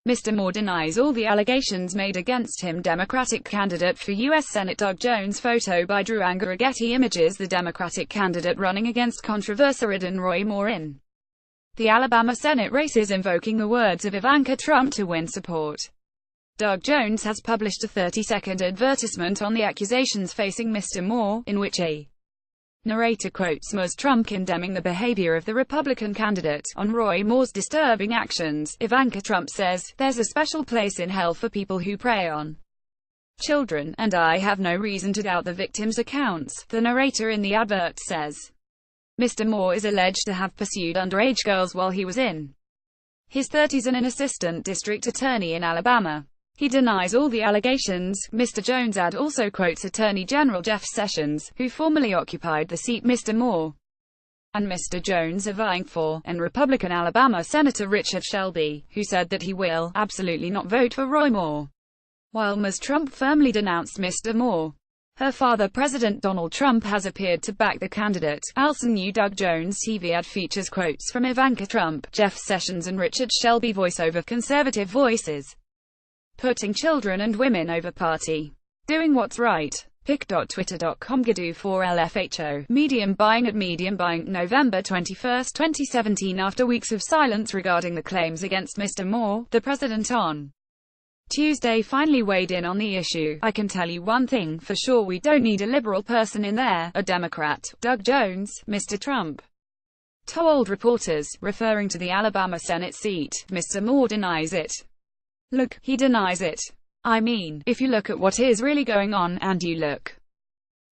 Mr. Moore denies all the allegations made against him. Democratic candidate for U.S. Senate Doug Jones photo by Drew. AngererGetty images the Democratic candidate running against controversy-ridden Roy Moore in the Alabama Senate race is invoking the words of Ivanka Trump to win support. Doug Jones has published a 30-second advertisement on the accusations facing Mr. Moore, in which a narrator quotes Ms. Trump condemning the behavior of the Republican candidate. On Roy Moore's disturbing actions, Ivanka Trump says, "There's a special place in hell for people who prey on children, and I have no reason to doubt the victims' accounts," the narrator in the advert says. Mr. Moore is alleged to have pursued underage girls while he was in his 30s and an assistant district attorney in Alabama. He denies all the allegations. Mr. Jones' ad also quotes Attorney General Jeff Sessions, who formerly occupied the seat Mr. Moore and Mr. Jones are vying for, and Republican Alabama Senator Richard Shelby, who said that he will absolutely not vote for Roy Moore, while Ms. Trump firmly denounced Mr. Moore. Her father, President Donald Trump, has appeared to back the candidate. Also new Doug Jones' TV ad features quotes from Ivanka Trump, Jeff Sessions and Richard Shelby, voiceover conservative voices, putting children and women over party. Doing what's right. pic.twitter.com Gadu4LFHO. Medium buying at Medium buying, November 21, 2017. After weeks of silence regarding the claims against Mr. Moore, the president on Tuesday finally weighed in on the issue. "I can tell you one thing for sure, we don't need a liberal person in there, a Democrat," Doug Jones, Mr. Trump, told reporters, referring to the Alabama Senate seat. Mr. Moore denies it. Look, he denies it. I mean, if you look at what is really going on, and you look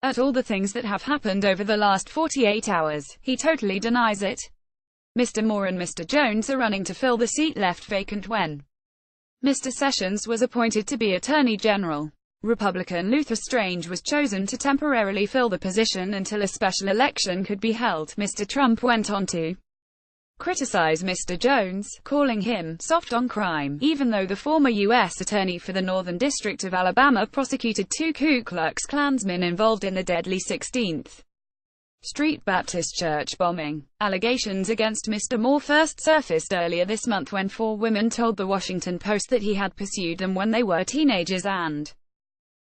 at all the things that have happened over the last 48 hours, he totally denies it. Mr. Moore and Mr. Jones are running to fill the seat left vacant when Mr. Sessions was appointed to be Attorney General. Republican Luther Strange was chosen to temporarily fill the position until a special election could be held. Mr. Trump went on to criticize Mr. Jones, calling him soft on crime, even though the former U.S. Attorney for the Northern District of Alabama prosecuted 2 Ku Klux Klansmen involved in the deadly 16th Street Baptist Church bombing. Allegations against Mr. Moore first surfaced earlier this month when 4 women told The Washington Post that he had pursued them when they were teenagers and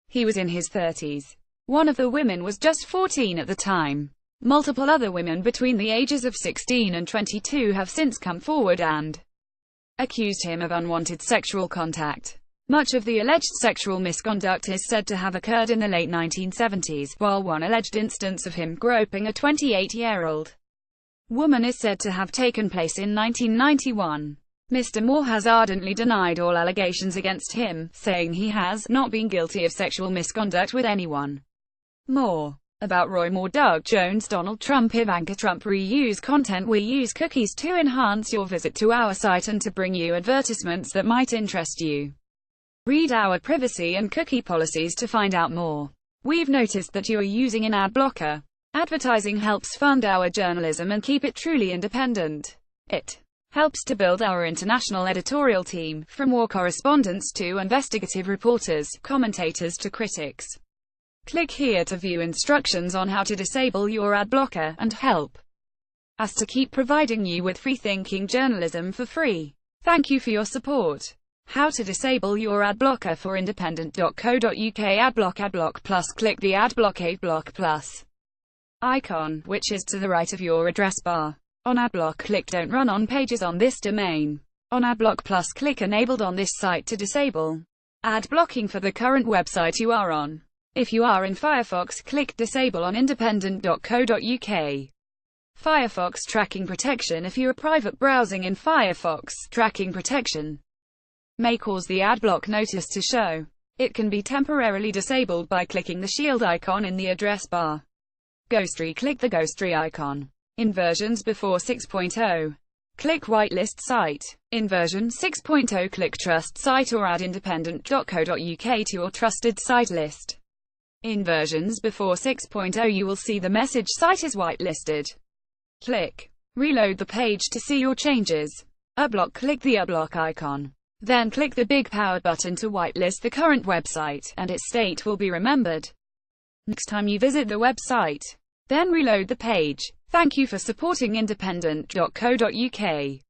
he was in his 30s. One of the women was just 14 at the time. Multiple other women between the ages of 16 and 22 have since come forward and accused him of unwanted sexual contact. Much of the alleged sexual misconduct is said to have occurred in the late 1970s, while one alleged instance of him groping a 28-year-old woman is said to have taken place in 1991. Mr. Moore has ardently denied all allegations against him, saying he has not been guilty of sexual misconduct with anyone. More about Roy Moore. Doug Jones, Donald Trump, Ivanka Trump reuse content. We use cookies to enhance your visit to our site and to bring you advertisements that might interest you. Read our privacy and cookie policies to find out more. We've noticed that you are using an ad blocker. Advertising helps fund our journalism and keep it truly independent. It helps to build our international editorial team, from war correspondents to investigative reporters, commentators to critics. Click here to view instructions on how to disable your ad blocker, and help us to keep providing you with free-thinking journalism for free. Thank you for your support. How to disable your ad blocker for independent.co.uk. Adblock Plus. Click the Adblock Plus icon, which is to the right of your address bar. On Adblock, click Don't Run on pages on this domain. On Adblock Plus, click Enabled on this site to disable ad blocking for the current website you are on. If you are in Firefox, click Disable on independent.co.uk. Firefox Tracking Protection. If you are private browsing in Firefox, tracking protection may cause the adblock notice to show. It can be temporarily disabled by clicking the shield icon in the address bar. Ghostry. Click the Ghostry icon. In versions before 6.0, click Whitelist Site. In version 6.0, click Trust Site or add independent.co.uk to your trusted site list. In versions before 6.0, you will see the message "Site is whitelisted." Click Reload the page to see your changes. Unblock. Click the unblock icon. Then click the big power button to whitelist the current website, and its state will be remembered next time you visit the website. Then reload the page. Thank you for supporting independent.co.uk.